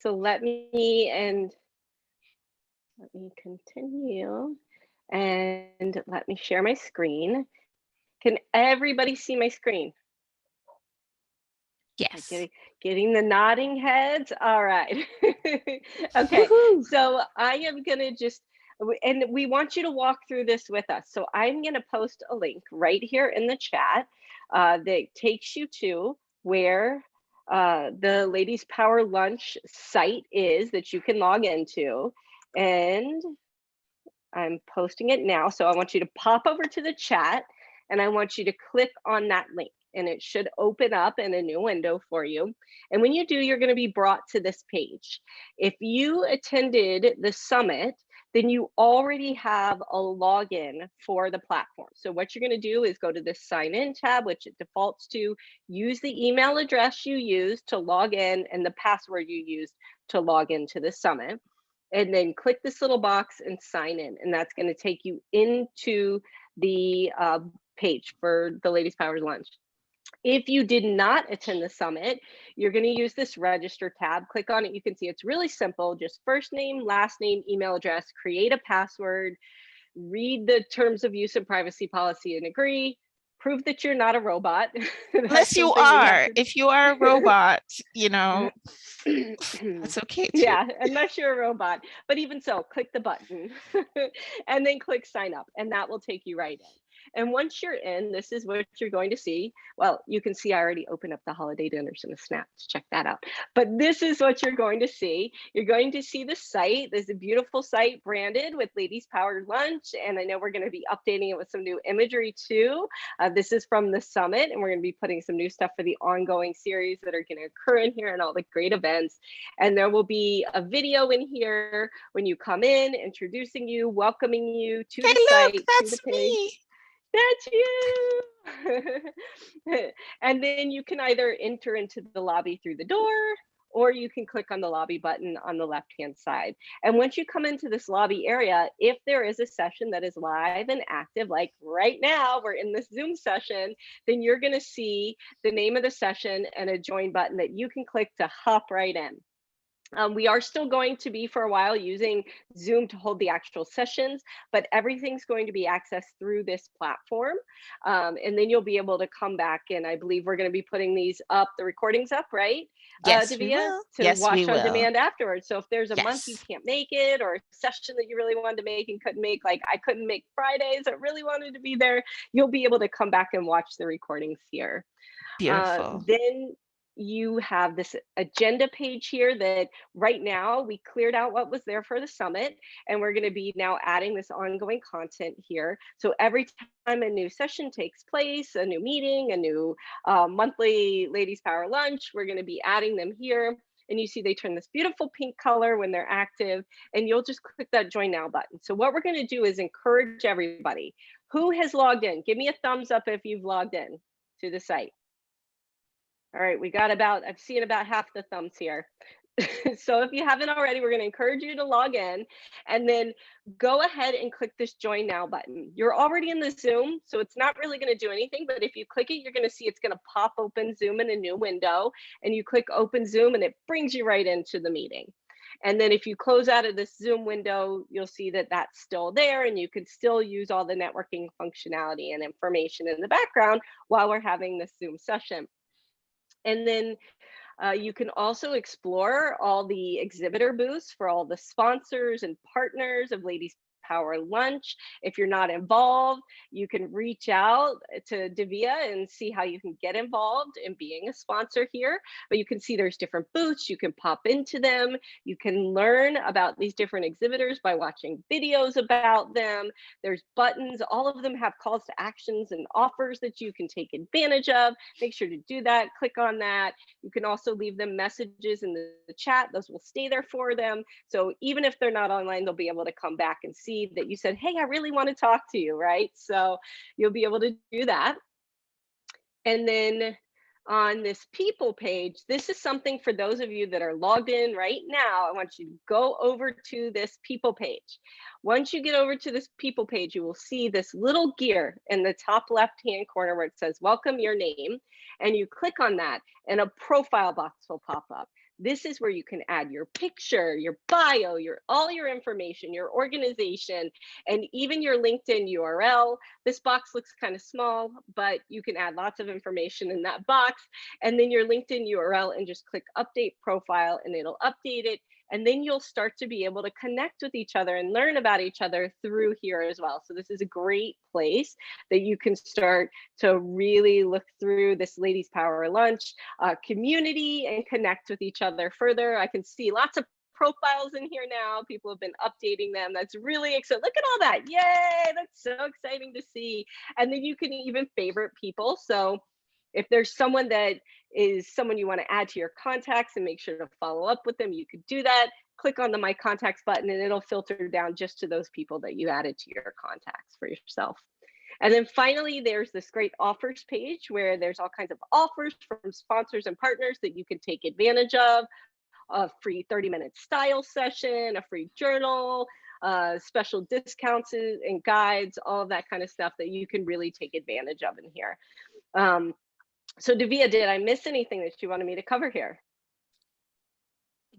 So let me continue and let me share my screen. Can everybody see my screen? Yes. Getting the nodding heads. All right. Okay. Woohoo. So I am going to and we want you to walk through this with us. So I'm going to post a link right here in the chat that takes you to where the Ladies Power Lunch site is that you can log into. And I'm posting it now. So I want you to pop over to the chat and I want you to click on that link and it should open up in a new window for you. And when you do, you're going to be brought to this page. If you attended the summit, then you already have a login for the platform. So what you're going to do is go to the sign in tab, which it defaults to, use the email address you used to log in and the password you used to log into the summit. And then click this little box and sign in. And that's going to take you into the page for the Ladies Powers Lunch. If you did not attend the summit, you're going to use this register tab. Click on it. You can see it's really simple. Just first name, last name, email address, create a password, read the terms of use and privacy policy and agree. Prove that you're not a robot. Unless you are. If you are a robot, that's okay too. Yeah, unless you're a robot. But even so, click the button and then click sign up, and that will take you right in. And once you're in, this is what you're going to see. Well, you can see I already opened up the holiday dinners in a snap to check that out. But this is what you're going to see. You're going to see the site. There's a beautiful site branded with Ladies Powered Lunch. And I know we're going to be updating it with some new imagery too. This is from the summit, and we're going to be putting some new stuff for the ongoing series that are going to occur in here and all the great events. And there will be a video in here when you come in, introducing you, welcoming you to the site, Look, to the that's page. me. That's you. And then you can either enter into the lobby through the door, or you can click on the lobby button on the left-hand side. And once you come into this lobby area, if there is a session that is live and active, like right now, we're in this Zoom session, then you're gonna see the name of the session and a join button that you can click to hop right in. We are still going to be for a while using Zoom to hold the actual sessions, but everything's going to be accessed through this platform. And then you'll be able to come back, and I believe we're going to be putting these up, the recordings up, right? Yes, we Davia, will. to Yes, we watch on will. demand afterwards. So if there's a month you Yes. can't make it, or a session that you really wanted to make and couldn't make, like I couldn't make Fridays, I really wanted to be there, you'll be able to come back and watch the recordings here. Beautiful. Then you have this agenda page here that right now we cleared out what was there for the summit, and we're going to be now adding this ongoing content here. So every time a new session takes place, a new meeting, a new monthly Ladies Power Lunch, we're going to be adding them here. And you see they turn this beautiful pink color when they're active, and you'll just click that join now button. So what we're going to do is encourage everybody who has logged in. Give me a thumbs up if you've logged in to the site. All right, we got I've seen about half the thumbs here. So if you haven't already, we're going to encourage you to log in and then go ahead and click this join now button. You're already in the Zoom, so it's not really going to do anything, but if you click it, you're going to see it's going to pop open Zoom in a new window, and you click open Zoom and it brings you right into the meeting. And then if you close out of this Zoom window, you'll see that that's still there, and you can still use all the networking functionality and information in the background while we're having this Zoom session. And then you can also explore all the exhibitor booths for all the sponsors and partners of Ladies Power Lunch. If you're not involved, you can reach out to Davia and see how you can get involved in being a sponsor here. But you can see there's different booths, you can pop into them, you can learn about these different exhibitors by watching videos about them. There's buttons, all of them have calls to actions and offers that you can take advantage of. Make sure to do that, click on that. You can also leave them messages in the chat, those will stay there for them. So even if they're not online, they'll be able to come back and see that you said, hey, I really want to talk to you, right? So you'll be able to do that. And then on this people page, this is something for those of you that are logged in right now. I want you to go over to this people page. Once you get over to this people page, you will see this little gear in the top left-hand corner where it says welcome your name, and you click on that and a profile box will pop up. This is where you can add your picture, your bio, all your information, your organization, and even your LinkedIn URL. This box looks kind of small, but you can add lots of information in that box, and then your LinkedIn URL, and just click update profile and it'll update it. And then you'll start to be able to connect with each other and learn about each other through here as well. So this is a great place that you can start to really look through this Ladies Power Lunch community and connect with each other further. I can see lots of profiles in here now. People have been updating them. That's really exciting. Look at all that. Yay, that's so exciting to see. And then you can even favorite people. So if there's someone that is someone you want to add to your contacts and make sure to follow up with them, you could do that. Click on the My Contacts button and it'll filter down just to those people that you added to your contacts for yourself. And then finally, there's this great offers page where there's all kinds of offers from sponsors and partners that you can take advantage of. A free 30-minute style session, a free journal, special discounts and guides, all of that kind of stuff that you can really take advantage of in here. So Davia, did I miss anything that you wanted me to cover here?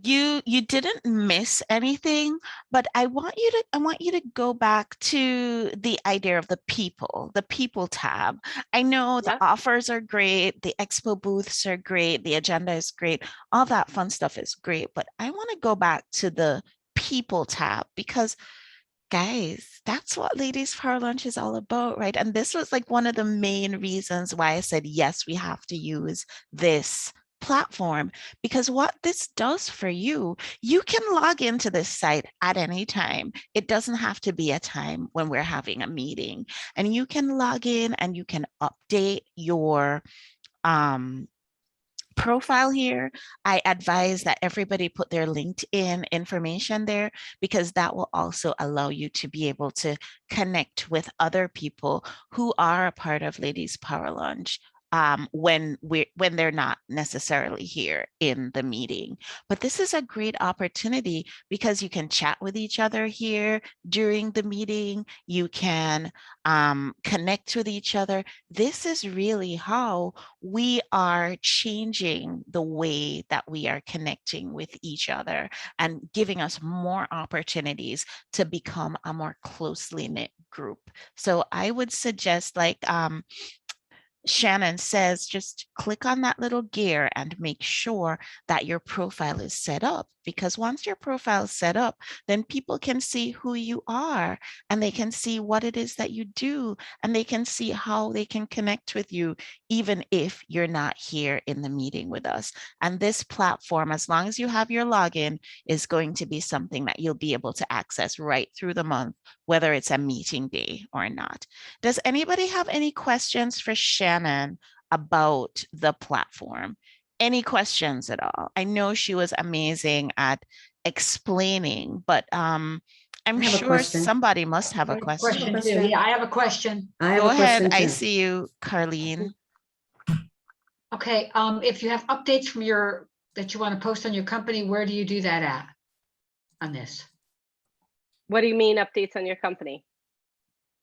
You didn't miss anything, but I want you to go back to the idea of the people tab. I know the offers are great, the expo booths are great, the agenda is great, all that fun stuff is great, but I want to go back to the people tab because guys, that's what Ladies Power Lunch is all about, right? And this was like one of the main reasons why I said, yes, we have to use this platform, because what this does for you, you can log into this site at any time. It doesn't have to be a time when we're having a meeting, and you can log in and you can update your profile here. I advise that everybody put their LinkedIn information there because that will also allow you to be able to connect with other people who are a part of Ladies Power Lunch when they're not necessarily here in the meeting. But this is a great opportunity because you can chat with each other here during the meeting. You can connect with each other. This is really how we are changing the way that we are connecting with each other and giving us more opportunities to become a more closely knit group. So I would suggest, like Shannon says, just click on that little gear and make sure that your profile is set up, because once your profile is set up, then people can see who you are and they can see what it is that you do and they can see how they can connect with you, even if you're not here in the meeting with us. And this platform, as long as you have your login, is going to be something that you'll be able to access right through the month, whether it's a meeting day or not. Does anybody have any questions for Shannon about the platform? Any questions at all? I know she was amazing at explaining, but I'm sure somebody must have a question. Yeah, I have a question. Go ahead. I see you, Carlene. Okay, if you have updates from that you want to post on your company, where do you do that at on this? What do you mean updates on your company?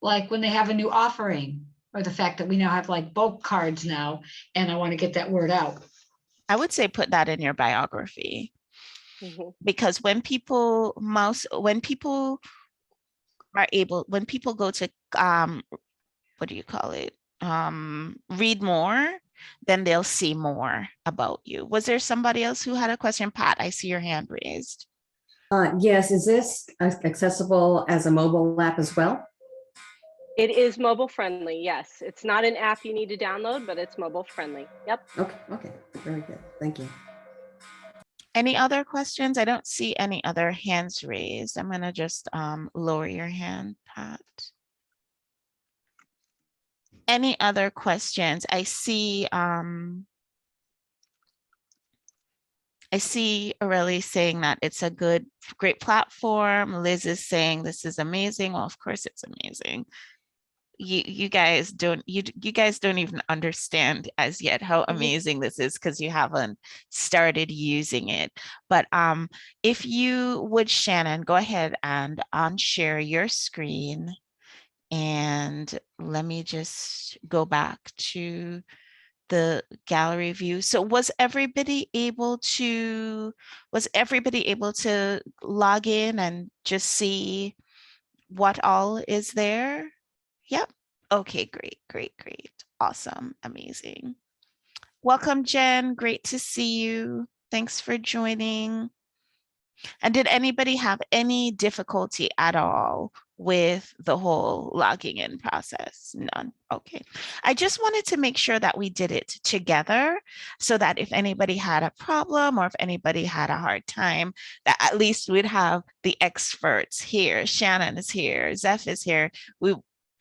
Like when they have a new offering, or the fact that we now have like bulk cards now, and I want to get that word out. I would say put that in your biography. Because when people go to what do you call it? Read more, then they'll see more about you. Was there somebody else who had a question? Pat, I see your hand raised. Yes, is this accessible as a mobile app as well? It is mobile friendly, yes. It's not an app you need to download, but it's mobile friendly. Yep. Okay, very good. Thank you. Any other questions? I don't see any other hands raised. I'm gonna just lower your hand, Pat. Any other questions? I see Aurelie saying that it's a great platform. Liz is saying this is amazing. Well, of course it's amazing. You guys don't even understand as yet how amazing this is because you haven't started using it. But if you would, Shannon, go ahead and unshare your screen. And let me just go back to the gallery view. So was everybody able to log in and just see what all is there? Yep. Okay, great, great, great. Awesome, amazing. Welcome, Jen. Great to see you. Thanks for joining. And did anybody have any difficulty at all with the whole logging in process? None. Okay. I just wanted to make sure that we did it together so that if anybody had a problem or if anybody had a hard time, that at least we'd have the experts here. Shannon is here. Zeph is here.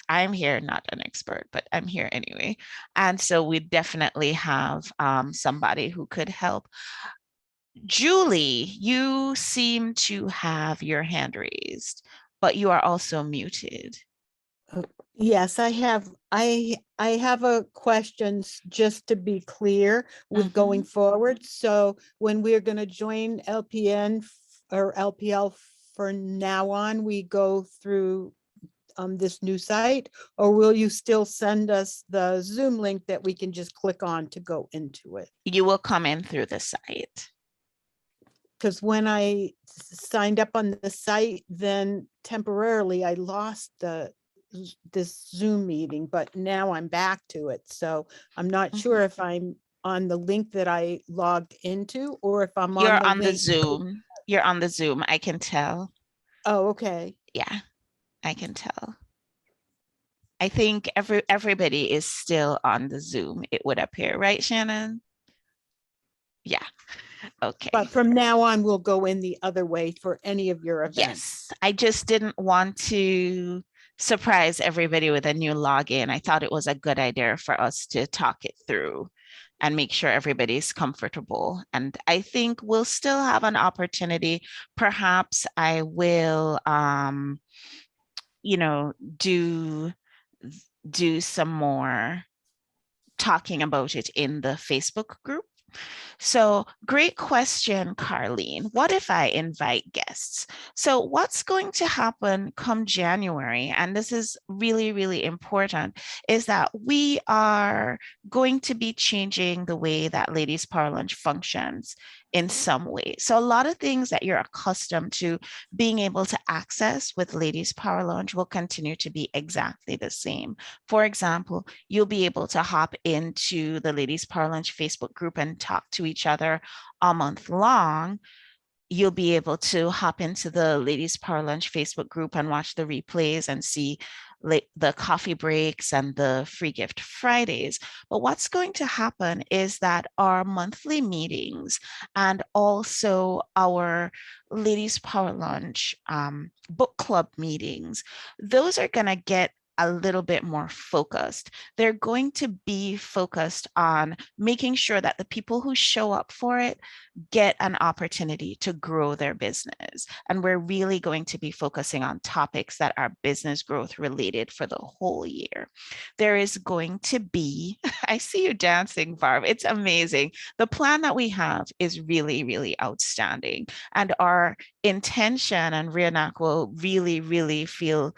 I'm here, not an expert, but I'm here anyway. And so we definitely have somebody who could help. Julie, you seem to have your hand raised, but you are also muted. Yes, I have a questions just to be clear with going forward. So when we're going to join LPN or LPL for now on, we go through this new site, or will you still send us the Zoom link that we can just click on to go into it? You will come in through the site. Because when I signed up on the site, then temporarily I lost this Zoom meeting, but now I'm back to it. So I'm not sure if I'm on the link that I logged into or if I'm on You're the on the link. Zoom. You're on the Zoom. I can tell. Oh, okay. Yeah, I can tell. I think everybody is still on the Zoom, it would appear, right, Shannon? Yeah. Okay. But from now on, we'll go in the other way for any of your events. Yes, I just didn't want to surprise everybody with a new login. I thought it was a good idea for us to talk it through and make sure everybody's comfortable. And I think we'll still have an opportunity. Perhaps I will, do some more talking about it in the Facebook group. So great question, Carlene. What if I invite guests? So what's going to happen come January, and this is really, really important, is that we are going to be changing the way that Ladies Power Lunch functions in some way. So a lot of things that you're accustomed to being able to access with Ladies Power Lunch will continue to be exactly the same. For example, you'll be able to hop into the Ladies Power Lunch Facebook group and talk to each other all month long. You'll be able to hop into the Ladies Power Lunch Facebook group and watch the replays and see the coffee breaks and the free gift Fridays. But what's going to happen is that our monthly meetings and also our Ladies Power Lunch book club meetings, those are going to get a little bit more focused. They're going to be focused on making sure that the people who show up for it get an opportunity to grow their business. And we're really going to be focusing on topics that are business growth related for the whole year. There is going to be, I see you dancing, Barb. It's amazing. The plan that we have is really, really outstanding. And our intention, and Rianak will really, really feel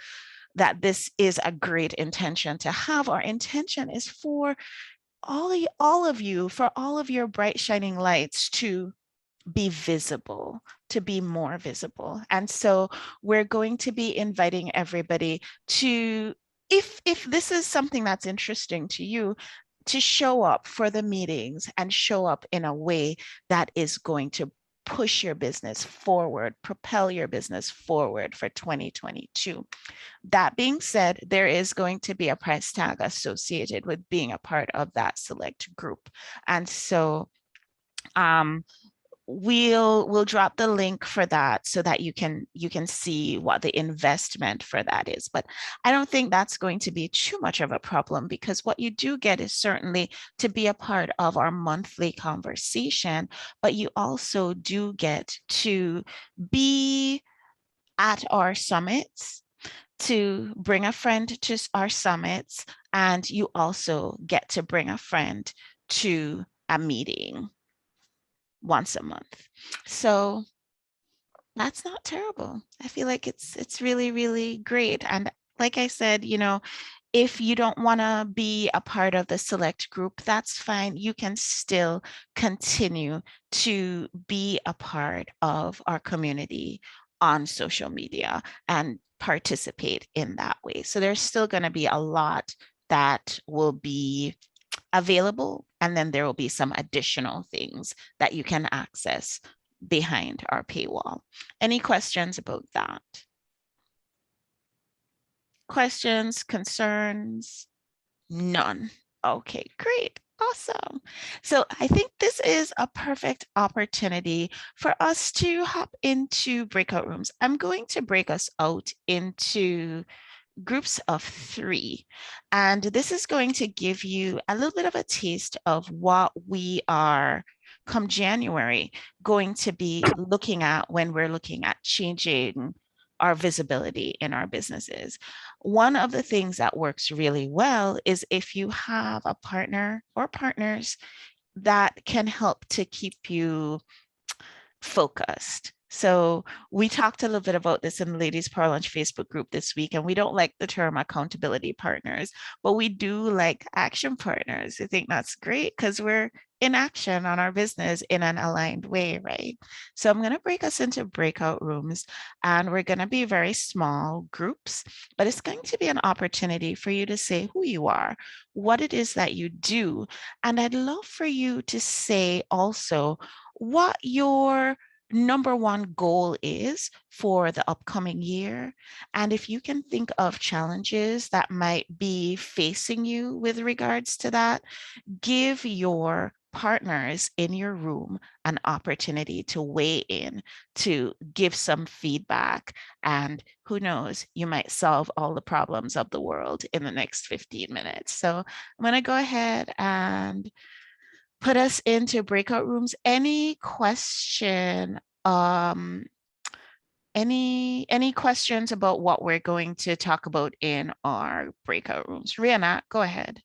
that this is a great intention to have. Our intention is for all of you, for all of your bright shining lights to be visible, to be more visible. And so we're going to be inviting everybody to, if this is something that's interesting to you, to show up for the meetings and show up in a way that is going to push your business forward, propel your business forward for 2022. That being said, there is going to be a price tag associated with being a part of that select group. And so we'll drop the link for that so that you can see what the investment for that is. But I don't think that's going to be too much of a problem, because what you do get is certainly to be a part of our monthly conversation, but you also do get to be at our summits, to bring a friend to our summits, and you also get to bring a friend to a meeting once a month. So that's not terrible. I feel like it's really, really great. And like I said, If you don't want to be a part of the select group, that's fine. You can still continue to be a part of our community on social media and participate in that way. So there's still going to be a lot that will be available, and then there will be some additional things that you can access behind our paywall. Any questions about that? Questions, concerns? None. Okay, great. Awesome. So I think this is a perfect opportunity for us to hop into breakout rooms. I'm going to break us out into groups of 3. And this is going to give you a little bit of a taste of what we are, come January, going to be looking at when we're looking at changing our visibility in our businesses. One of the things that works really well is if you have a partner or partners that can help to keep you focused. So we talked a little bit about this in the Ladies Power Lunch Facebook group this week, and we don't like the term accountability partners, but we do like action partners. I think that's great because we're in action on our business in an aligned way, right? So I'm going to break us into breakout rooms, and we're going to be very small groups, but it's going to be an opportunity for you to say who you are, what it is that you do. And I'd love for you to say also what your number one goal is for the upcoming year. And if you can think of challenges that might be facing you with regards to that, give your partners in your room an opportunity to weigh in, to give some feedback. And who knows, you might solve all the problems of the world in the next 15 minutes. So I'm going to go ahead and put us into breakout rooms. Any question, any questions about what we're going to talk about in our breakout rooms? Rihanna, go ahead.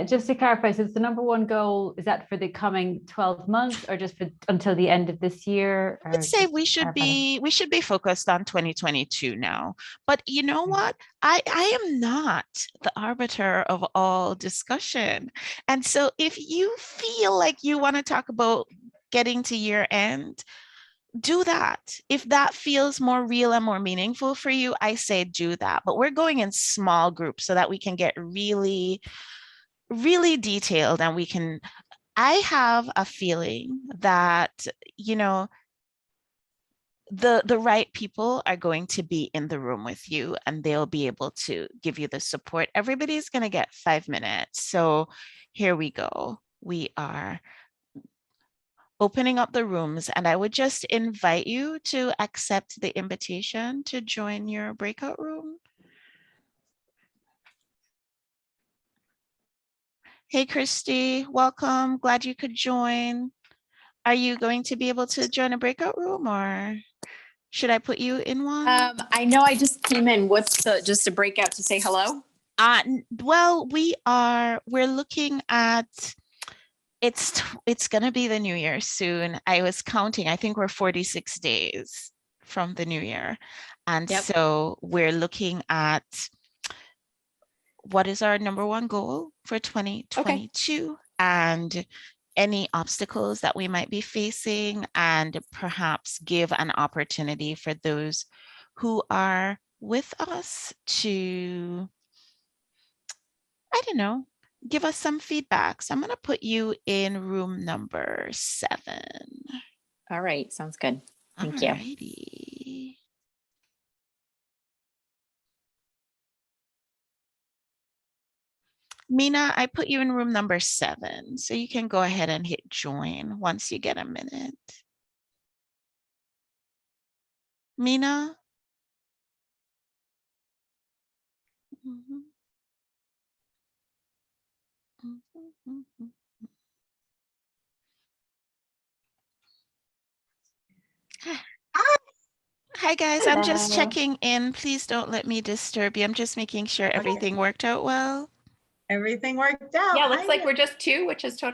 Just to clarify, so it's the number one goal, is that for the coming 12 months or just for until the end of this year? I'd say we should be focused on 2022 now. But you know what? I am not the arbiter of all discussion. And so if you feel like you want to talk about getting to year end, do that. If that feels more real and more meaningful for you, I say do that. But we're going in small groups so that we can get really detailed, and we can, I have a feeling that, you know, the right people are going to be in the room with you, and they'll be able to give you the support. Everybody's going to get 5 minutes. So here we go. We are opening up the rooms, and I would just invite you to accept the invitation to join your breakout room. Hey, Christy, welcome. Glad you could join. Are you going to be able to join a breakout room, or should I put you in one? I know I just came in. What's just a breakout to say hello? Well, we're looking at, it's going to be the new year soon. I was counting, I think we're 46 days from the new year. And so we're looking at what is our number one goal for 2022, and any obstacles that we might be facing, and perhaps give an opportunity for those who are with us to, I don't know, give us some feedback. So I'm going to put you in room number 7. All right. Sounds good. Thank you. Mina, I put you in room number 7, so you can go ahead and hit join once you get a minute. Mina? Hi guys, I'm just checking in. Please don't let me disturb you. I'm just making sure everything worked out well. Everything worked out. Yeah, looks like we're just 2, which is totally